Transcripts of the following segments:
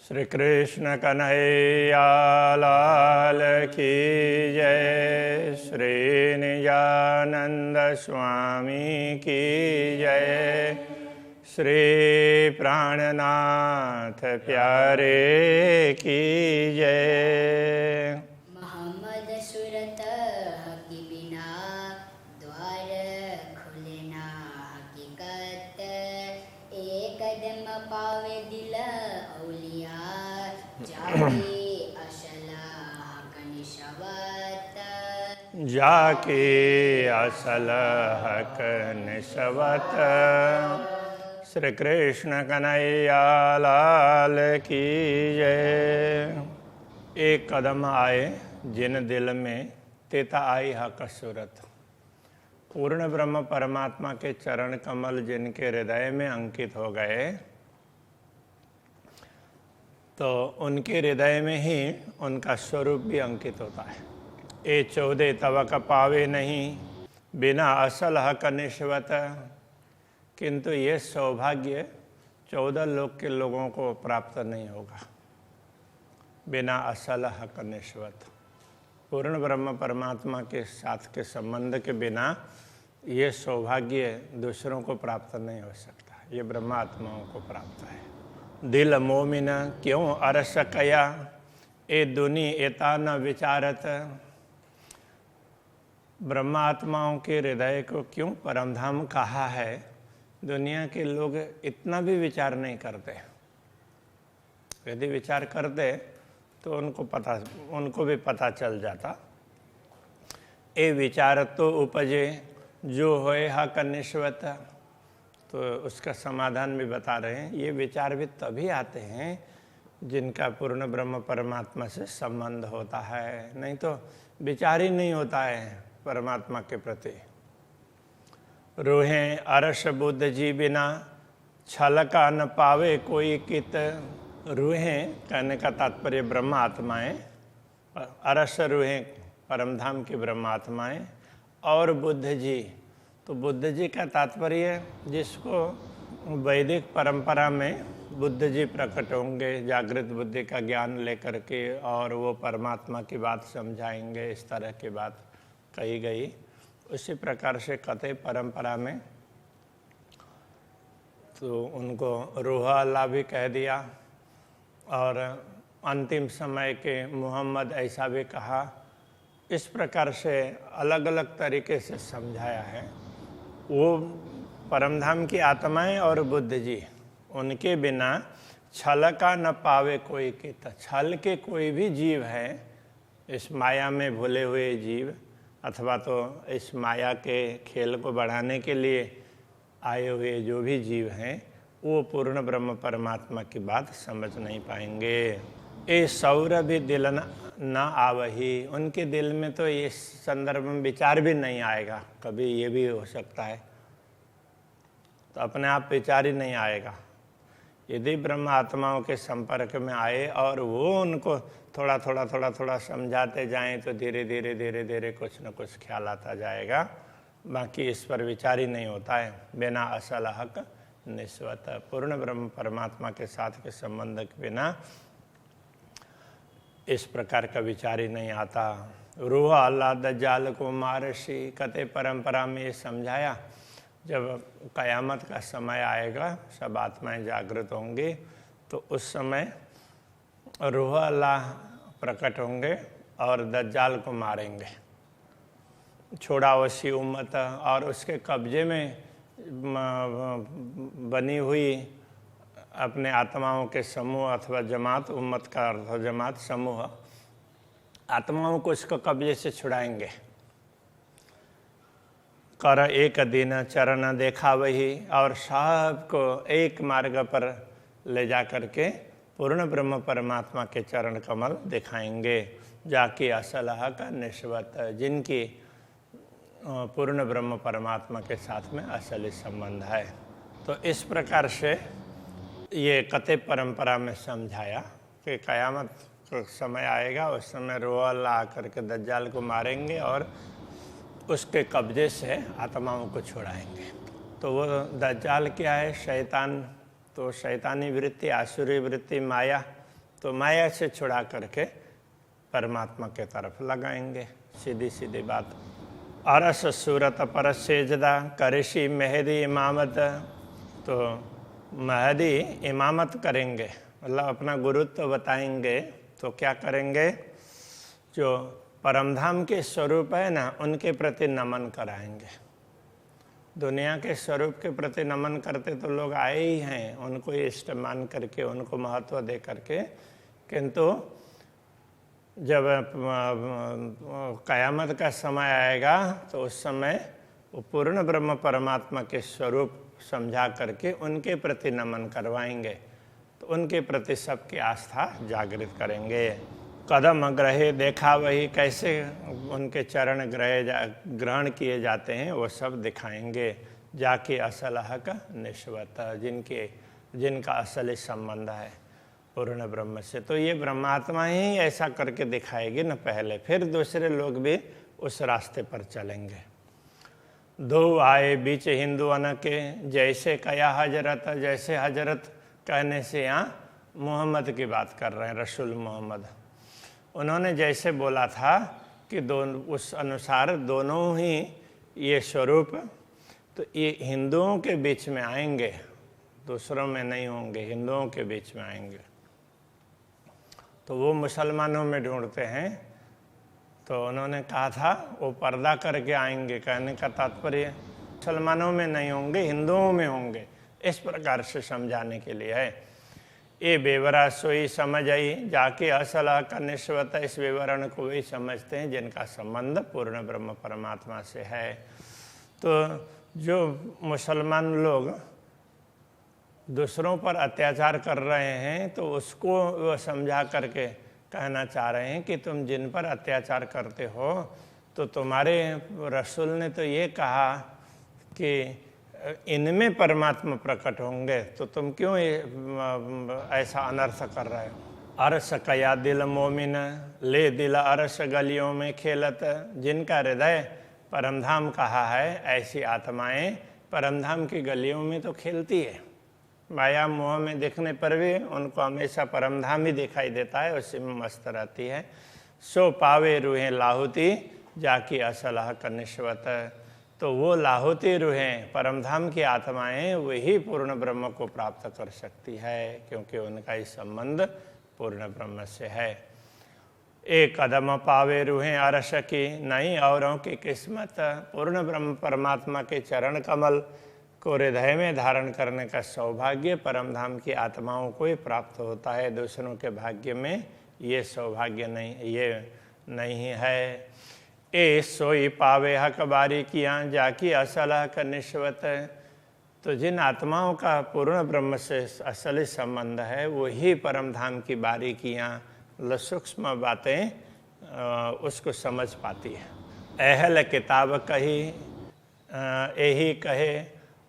श्री कृष्ण कन्हैया लाल की जय। श्री निजानंद स्वामी की जय। श्री प्राणनाथ प्यारे की जय। मोहम्मद सुरत हकी बिना द्वार खुलना हकीकत, एक कदम पावे दिल औलिया जाके असल हक निशवत। जाके असल हक निशवत। श्री कृष्ण कन्हैया लाल की जय। एक कदम आए जिन दिल में तेता आई हक सूरत। पूर्ण ब्रह्म परमात्मा के चरण कमल जिनके हृदय में अंकित हो गए, तो उनके हृदय में ही उनका स्वरूप भी अंकित होता है। ए 14 तवक पावे नहीं, बिना असल हक निश्वत। किंतु ये सौभाग्य 14 लोक के लोगों को प्राप्त नहीं होगा बिना असल हक निश्वत। पूर्ण ब्रह्म परमात्मा के साथ के संबंध के बिना ये सौभाग्य दूसरों को प्राप्त नहीं हो सकता। ये ब्रह्मात्माओं को प्राप्त है। दिल मोमिन क्यों अरस कया, ए दुनी एता न विचारत। ब्रह्मात्माओं के हृदय को क्यों परमधाम कहा है, दुनिया के लोग इतना भी विचार नहीं करते। यदि विचार करते तो उनको भी पता चल जाता। ए विचार तो उपजे जो होए हक निश्वत। तो उसका समाधान भी बता रहे हैं। ये विचार भी तभी आते हैं जिनका पूर्ण ब्रह्म परमात्मा से संबंध होता है, नहीं तो विचार ही नहीं होता है परमात्मा के प्रति। रूहें अरस बुद्ध जी बिना, छल का न पावे कोई कित। रूहें कहने का तात्पर्य ब्रह्म आत्माएं, अरस रूहें परमधाम की ब्रह्म आत्माएं, और बुद्ध जी। तो बुद्ध जी का तात्पर्य जिसको वैदिक परंपरा में बुद्ध जी प्रकट होंगे जागृत बुद्धि का ज्ञान लेकर के, और वो परमात्मा की बात समझाएंगे, इस तरह की बात कही गई। उसी प्रकार से कथे परंपरा में तो उनको रूह अल्लाह भी कह दिया, और अंतिम समय के मोहम्मद ऐसा भी कहा। इस प्रकार से अलग अलग तरीके से समझाया है। वो परमधाम की आत्माएं और बुद्ध जी, उनके बिना छल का न पावे कोई कित। छल के कोई भी जीव है, इस माया में भूले हुए जीव, अथवा तो इस माया के खेल को बढ़ाने के लिए आए हुए जो भी जीव हैं, वो पूर्ण ब्रह्म परमात्मा की बात समझ नहीं पाएंगे। ए सौर भी दिल न आवही। उनके दिल में तो ये संदर्भ में विचार भी नहीं आएगा। कभी ये भी हो सकता है, तो अपने आप विचार ही नहीं आएगा। यदि ब्रह्म आत्माओं के संपर्क में आए और वो उनको थोड़ा थोड़ा समझाते जाएं, तो धीरे धीरे कुछ न कुछ ख्याल आता जाएगा। बाकी इस पर विचार ही नहीं होता है। बिना असल हक निस्वत। पूर्ण ब्रह्म परमात्मा के साथ के संबंध के बिना इस प्रकार का विचार ही नहीं आता। रूह अल्लाह दज्जाल को मारशी। कते परंपरा में ये समझाया, जब कयामत का समय आएगा, सब आत्माएं जागृत होंगी, तो उस समय रूह अल्लाह प्रकट होंगे और दज्जाल को मारेंगे। छोड़ावसी उम्मत, और उसके कब्जे में बनी हुई अपने आत्माओं के समूह अथवा जमात, उम्मत का अर्थ जमात समूह, आत्माओं को इसको कब्जे से छुड़ाएंगे। कर एक दिन चरण देखा वही। और सबको एक मार्ग पर ले जा करके पूर्ण ब्रह्म परमात्मा के चरण कमल दिखाएंगे। जाके असल हक निश्वत, जिनकी पूर्ण ब्रह्म परमात्मा के साथ में असली संबंध है। तो इस प्रकार से ये कथे परंपरा में समझाया कि कयामत का समय आएगा, उस समय रूह अल्लाह आकर के दज्जाल को मारेंगे और उसके कब्जे से आत्माओं को छुड़ाएंगे। तो वो दज्जाल क्या है? शैतान। तो शैतानी वृत्ति, आसुरी वृत्ति, माया, तो माया से छुड़ा करके परमात्मा के तरफ लगाएंगे। सीधी सीधी बात। अरस सूरत परस सेजदा करिशी मेहदी इमामत, तो महदी इमामत करेंगे, मतलब अपना गुरुत्व बताएंगे। तो क्या करेंगे, जो परमधाम के स्वरूप है ना, उनके प्रति नमन कराएंगे। दुनिया के स्वरूप के प्रति नमन करते तो लोग आए ही हैं, उनको इष्ट मान करके, उनको महत्व दे करके, किंतु जब कयामत का समय आएगा तो उस समय वो पूर्ण ब्रह्म परमात्मा के स्वरूप समझा करके उनके प्रति नमन करवाएंगे, तो उनके प्रति सबकी आस्था जागृत करेंगे। कदम ग्रहे देखा वही, कैसे उनके चरण ग्रहण किए जाते हैं वो सब दिखाएंगे। जाके असल हक निश्वत, जिनका असली संबंध है पूर्ण ब्रह्म से। तो ये ब्रह्मात्मा ही ऐसा करके दिखाएगी न पहले, फिर दूसरे लोग भी उस रास्ते पर चलेंगे। दो आए बीच हिंदुअन के, जैसे कया हजरत, जैसे हजरत कहने से यहाँ मोहम्मद की बात कर रहे हैं, रसूल मोहम्मद। उन्होंने जैसे बोला था कि उस अनुसार दोनों ही ये स्वरूप, तो ये हिंदुओं के बीच में आएंगे, दूसरों में नहीं होंगे, हिंदुओं के बीच में आएंगे। तो वो मुसलमानों में ढूंढते हैं, तो उन्होंने कहा था वो पर्दा करके आएंगे। कहने का तात्पर्य मुसलमानों में नहीं होंगे, हिंदुओं में होंगे, इस प्रकार से समझाने के लिए है। ये बेवरा सोई समझ आई, जाके असल का निश्वत, इस विवरण को वही समझते हैं जिनका संबंध पूर्ण ब्रह्म परमात्मा से है। तो जो मुसलमान लोग दूसरों पर अत्याचार कर रहे हैं, तो उसको वो समझा करके कहना चाह रहे हैं कि तुम जिन पर अत्याचार करते हो, तो तुम्हारे रसूल ने तो ये कहा कि इनमें परमात्मा प्रकट होंगे, तो तुम क्यों ऐसा अनर्थ कर रहे हो। अरस कया दिल मोमिन, ले दिल अरस गलियों में खेलत, जिनका हृदय परमधाम कहा है, ऐसी आत्माएं परमधाम की गलियों में तो खेलती है। माया मोह में दिखने पर भी उनको हमेशा परमधाम ही दिखाई देता है, उसी में मस्त रहती है। सो पावे रूहें लाहुती, जाकी असल हक निश्वत, तो वो लाहुती रूहें, परमधाम की आत्माएं, वही पूर्ण ब्रह्म को प्राप्त कर सकती है, क्योंकि उनका ही संबंध पूर्ण ब्रह्म से है। एक कदम पावे रूहें अरस की, नहीं औरों की किस्मत, पूर्ण ब्रह्म परमात्मा के चरण कमल को हृदय में धारण करने का सौभाग्य परमधाम की आत्माओं को ही प्राप्त होता है। दूसरों के भाग्य में ये सौभाग्य नहीं है। ए सोई पावे हक बारी किया, जाकी असल हक निश्वत, तो जिन आत्माओं का पूर्ण ब्रह्म से असली संबंध है, वही परमधाम की बारीकियाँ, सूक्ष्म बातें उसको समझ पाती है। अहल किताब कही, यही कहे,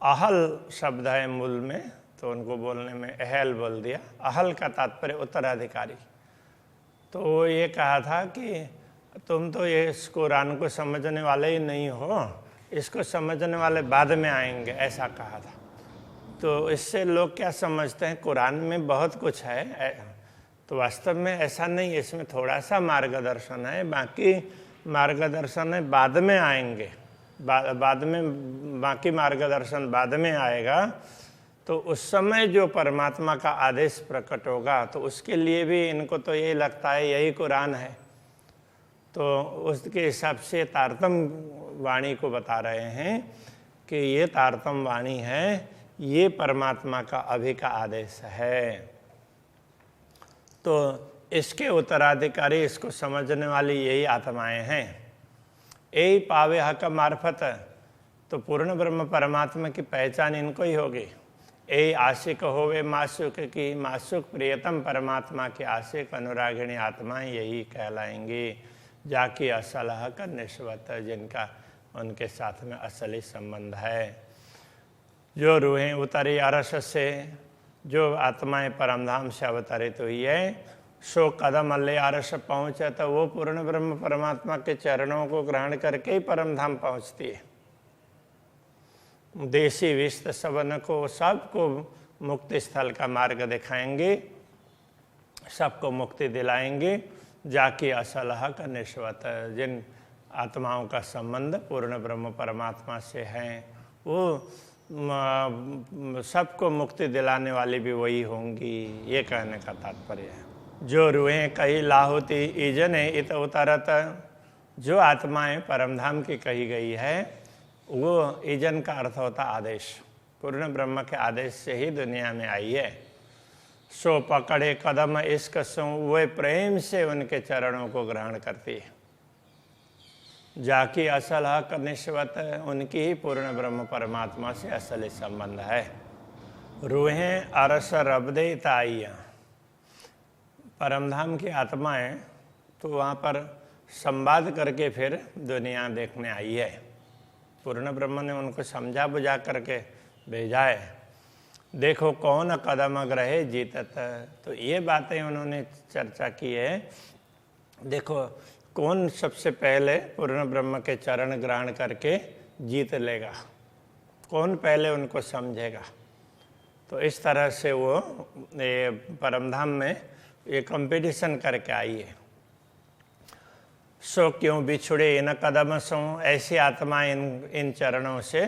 अहल शब्द है मूल में, तो उनको बोलने में अहल बोल दिया। अहल का तात्पर्य उत्तराधिकारी। तो वो ये कहा था कि तुम तो ये इस कुरान को समझने वाले ही नहीं हो, इसको समझने वाले बाद में आएंगे, ऐसा कहा था। तो इससे लोग क्या समझते हैं, कुरान में बहुत कुछ है, तो वास्तव में ऐसा नहीं, इसमें थोड़ा सा मार्गदर्शन है, बाकी मार्गदर्शन है बाद में आएंगे, बाद में बाकी मार्गदर्शन बाद में आएगा। तो उस समय जो परमात्मा का आदेश प्रकट होगा, तो उसके लिए भी इनको तो यही लगता है यही कुरान है, तो उसके हिसाब से तारतम वाणी को बता रहे हैं कि ये तारतम वाणी है, ये परमात्मा का अभी का आदेश है। तो इसके उत्तराधिकारी, इसको समझने वाली यही आत्माएं हैं। यही पावे हक मार्फत, तो पूर्ण ब्रह्म परमात्मा की पहचान इनको ही होगी। यही आशिक होवे मासुक की, मासुक प्रियतम परमात्मा के आशिक अनुरागिणी आत्माएं यही कहलाएंगी, जाकी असल हक निश्वत, जिनका उनके साथ में असली संबंध है। जो रूहें उतरी अरस से, जो आत्माएं परमधाम से अवतरित हुई है, सो कदम ले अरस पहुँचे, तो वो पूर्ण ब्रह्म परमात्मा के चरणों को ग्रहण करके ही परमधाम पहुँचती है। देशी विस्त सबन को, सबको मुक्ति स्थल का मार्ग दिखाएंगे। सबको मुक्ति दिलाएंगे, जाकी असल हक निश्वत। जिन आत्माओं का संबंध पूर्ण ब्रह्म परमात्मा से है वो सबको मुक्ति दिलाने वाली भी वही होंगी, ये कहने का तात्पर्य है। जो रूहें कही लाहुति ईजने इत उतरत, जो आत्माएं परमधाम की कही गई है वो ईजन का अर्थ होता आदेश, पूर्ण ब्रह्म के आदेश से ही दुनिया में आई है। सो पकड़े कदम इश्क सो, वे प्रेम से उनके चरणों को ग्रहण करती है। जाकी असल हक निश्वत, उनकी ही पूर्ण ब्रह्म परमात्मा से असली संबंध है। रूहें अरस रबदे ताइयाँ, परमधाम की आत्माएं तो वहाँ पर संवाद करके फिर दुनिया देखने आई है। पूर्ण ब्रह्म ने उनको समझा बुझा करके भेजा है। देखो कौन कदम ग्रहे जीतत, तो ये बातें उन्होंने चर्चा की है। देखो कौन सबसे पहले पूर्ण ब्रह्म के चरण ग्रहण करके जीत लेगा, कौन पहले उनको समझेगा। तो इस तरह से वो ये परमधाम में ये कंपटीशन करके आई है। सो क्यों बिछुड़े इन कदम सो, ऐसी आत्मा इन चरणों से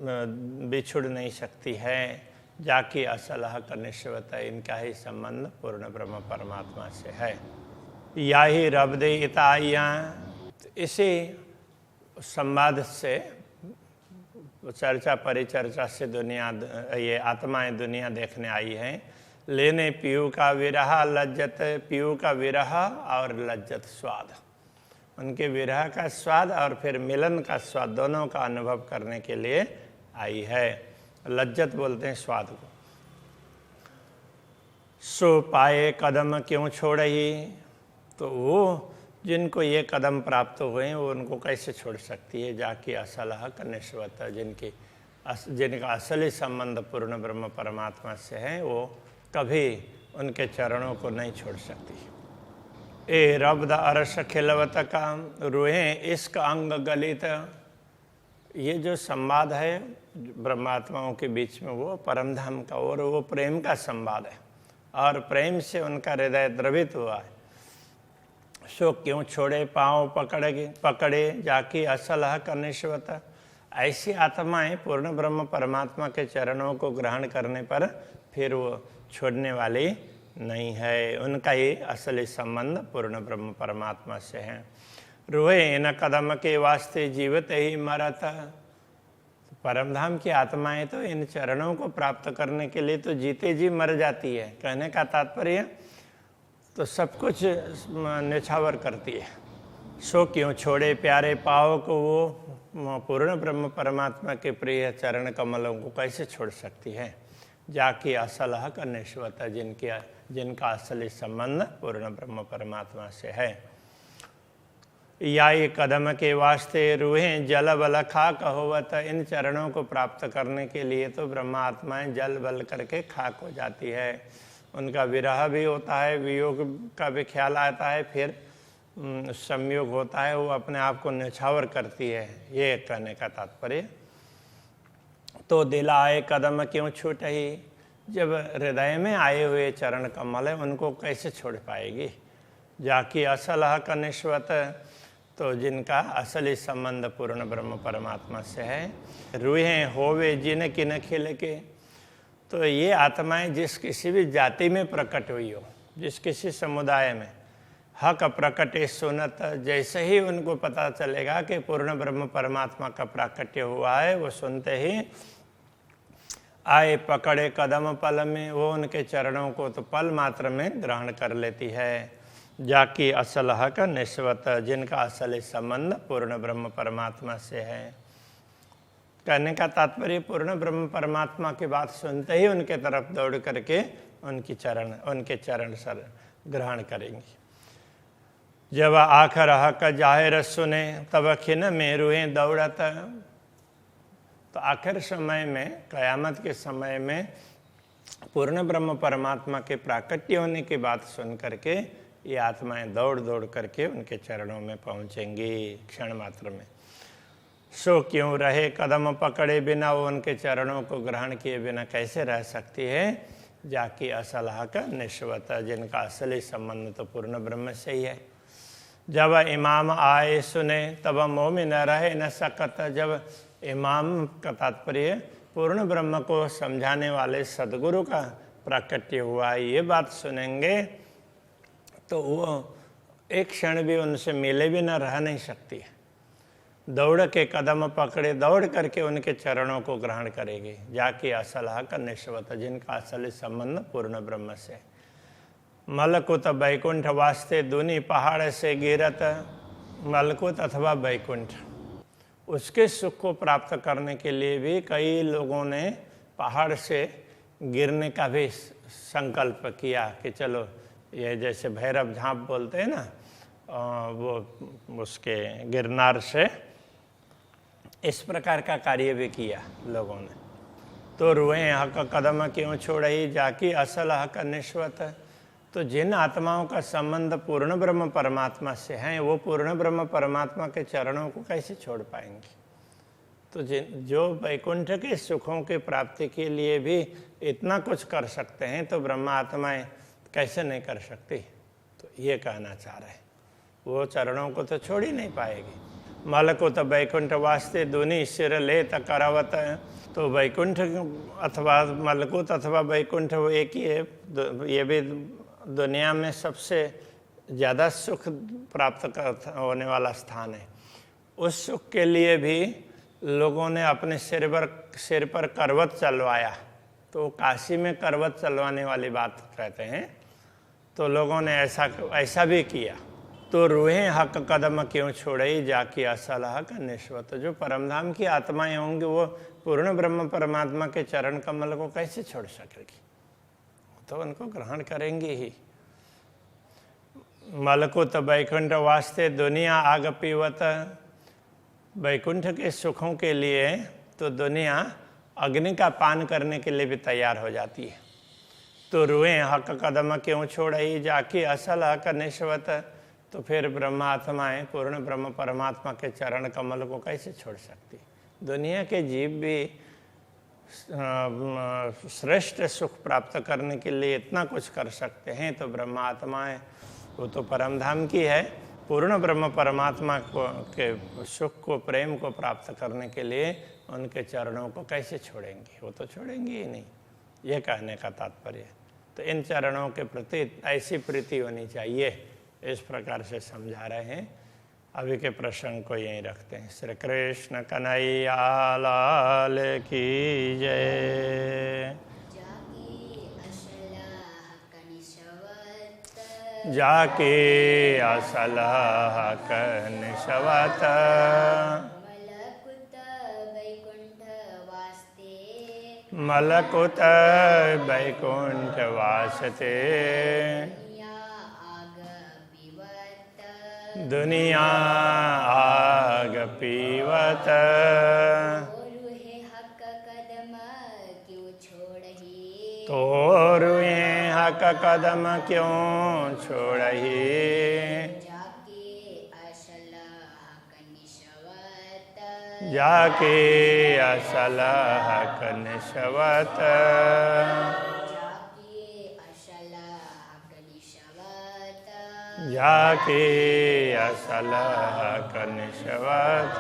बिछुड़ नहीं सकती है। जाकी असल हक निश्वत, इनका ही संबंध पूर्ण ब्रह्म परमात्मा से है। या ही रबदे इताइयाँ, इसी संवाद से चर्चा परिचर्चा से दुनिया ये आत्माएं दुनिया देखने आई हैं। लेने पीयू का विरह लज्जत, पीयू का विरह और लज्जत स्वाद, उनके विरह का स्वाद और फिर मिलन का स्वाद दोनों का अनुभव करने के लिए आई है। लज्जत बोलते हैं स्वाद को। सो पाए कदम क्यों छोड़ही, तो वो जिनको ये कदम प्राप्त हुए हैं वो उनको कैसे छोड़ सकती है। जाकी असल हक निश्वत, जिनका असली संबंध पूर्ण ब्रह्म परमात्मा से है वो कभी उनके चरणों को नहीं छोड़ सकती। ए रब्द अरस खिलवत का, रूहें इश्क अंग गलित, ये जो संवाद है ब्रह्मात्माओं के बीच में वो परमधाम का और वो प्रेम का संवाद है और प्रेम से उनका हृदय द्रवित हुआ है। सो क्यों छोड़े पाँव पकड़े जाकी असल हक निश्वत, ऐसी आत्माएं पूर्ण ब्रह्म परमात्मा के चरणों को ग्रहण करने पर फिर वो छोड़ने वाली नहीं है। उनका ही असली संबंध पूर्ण ब्रह्म परमात्मा से है। रूहे इन कदम के वास्ते जीवित ही मरत, परमधाम की आत्माएं तो इन चरणों को प्राप्त करने के लिए तो जीते जी मर जाती है। कहने का तात्पर्य तो सब कुछ निछावर करती है। सो क्यों छोड़े प्यारे पाव को, वो पूर्ण ब्रह्म परमात्मा के प्रिय चरण कमलों को कैसे छोड़ सकती है। जाकी असल हक निश्वत, जिनका असली संबंध पूर्ण ब्रह्म परमात्मा से है। या ये कदम के वास्ते रूहें जल बल खाक होवत, इन चरणों को प्राप्त करने के लिए तो ब्रह्म आत्माएं जल बल करके खाक हो जाती है। उनका विरह भी होता है, वियोग का भी ख्याल आता है, फिर संयोग होता है, वो अपने आप को न्यौछावर करती है, ये कहने का तात्पर्य। तो दिल आए कदम क्यों छूटही, जब हृदय में आए हुए चरण कमल है उनको कैसे छोड़ पाएगी। जाकी असल हक निश्वत, तो जिनका असली संबंध पूर्ण ब्रह्म परमात्मा से है। रूहें होवे जिन किन खिल के, तो ये आत्माएं जिस किसी भी जाति में प्रकट हुई हो, जिस किसी समुदाय में, हक प्रकटे सुनत, जैसे ही उनको पता चलेगा कि पूर्ण ब्रह्म परमात्मा का प्राकट्य हुआ है, वो सुनते ही आए पकड़े कदम पल में, वो उनके चरणों को तो पल मात्र में ग्रहण कर लेती है। जाकी असल हक निश्वत, जिनका असली संबंध पूर्ण ब्रह्म परमात्मा से है। कहने का तात्पर्य पूर्ण ब्रह्म परमात्मा की बात सुनते ही उनके तरफ दौड़ करके उनके चरण सर ग्रहण करेंगी। जब आखिर हक जाहिर सुने तब खिन में रूहें दौड़त, तो आखिर समय में, कयामत के समय में पूर्ण ब्रह्म परमात्मा के प्राकट्य होने की बात सुन करके ये आत्माएं दौड़ दौड़ करके उनके चरणों में पहुंचेंगी क्षण मात्र में। सो क्यों रहे कदम पकड़े बिना, वो उनके चरणों को ग्रहण किए बिना कैसे रह सकती है। जाकी असलह का निश्वत, जिनका असली संबंध तो पूर्ण ब्रह्म से ही है। जब इमाम आए सुने तब मोमिन रहे न सकत। जब इमाम का तात्पर्य पूर्ण ब्रह्म को समझाने वाले सदगुरु का प्राकट्य हुआ, ये बात सुनेंगे तो वो एक क्षण भी उनसे मिले भी न रह नहीं सकती है। दौड़ के कदम पकड़े, दौड़ करके उनके चरणों को ग्रहण करेगी। जाकी असलह का निश्वत, जिनका असली संबंध पूर्ण ब्रह्म से। मलकुत बैकुंठ वास्ते दूनी पहाड़ से गिरत। मलकुत अथवा बैकुंठ, उसके सुख को प्राप्त करने के लिए भी कई लोगों ने पहाड़ से गिरने का भी संकल्प किया कि चलो, ये जैसे भैरव झांप बोलते हैं ना, वो उसके गिरनार से इस प्रकार का कार्य भी किया लोगों ने। तो रुए हक कदम क्यों छोड़ई, जाकी असल हक निश्वत। तो जिन आत्माओं का संबंध पूर्ण ब्रह्म परमात्मा से है, वो पूर्ण ब्रह्म परमात्मा के चरणों को कैसे छोड़ पाएंगे। तो जो वैकुंठ के सुखों की प्राप्ति के लिए भी इतना कुछ कर सकते हैं, तो ब्रह्म आत्माएं कैसे नहीं कर सकती। तो ये कहना चाह रहे हैं, वो चरणों को तो छोड़ ही नहीं पाएगी। मलकुत बैकुंठ वास्ते दूनी सिर ले करावत। तो वैकुंठ अथवा मलकुत अथवा बैकुंठ वो एक ही है। ये भी दुनिया में सबसे ज़्यादा सुख प्राप्त होने वाला स्थान है। उस सुख के लिए भी लोगों ने अपने सिर पर करवत चलवाया। तो काशी में करवत चलवाने वाली बात कहते हैं। तो लोगों ने ऐसा भी किया। तो रूहें हक कदम क्यों छोड़ई, जाकी असलह का निश्वत। जो परमधाम की आत्माएं होंगी वो पूर्ण ब्रह्म परमात्मा के चरण कमल को कैसे छोड़ सकेगी, तो उनको ग्रहण करेंगी ही। मलकुत बैकुंठ वास्ते दुनिया आग पीवत। बैकुंठ के सुखों के लिए तो दुनिया अग्नि का पान करने के लिए भी तैयार हो जाती है। तो रुएं हक कदम क्यों छोड़ई, जाकी असल हक निश्वत। तो फिर ब्रह्मात्माएं पूर्ण ब्रह्म परमात्मा के चरण कमल को कैसे छोड़ सकती। दुनिया के जीव भी श्रेष्ठ सुख प्राप्त करने के लिए इतना कुछ कर सकते हैं, तो ब्रह्मात्माएं वो तो परमधाम की है। पूर्ण ब्रह्म परमात्मा को के सुख को, प्रेम को प्राप्त करने के लिए उनके चरणों को कैसे छोड़ेंगी, वो तो छोड़ेंगी ही नहीं। ये कहने का तात्पर्य। तो इन चरणों के प्रति ऐसी प्रीति होनी चाहिए, इस प्रकार से समझा रहे हैं। अभी के प्रसंग को यहीं रखते हैं। श्री कृष्ण कन्हैया लाल की जय। जाके असलह का निश्वत। मलकुत बैकुंठ वास्ते दुनिया आग पीवत। तो रुए हक कदम क्यों छोड़ही, जाके असलह का निश्वत। जाके असलह का निश्वत।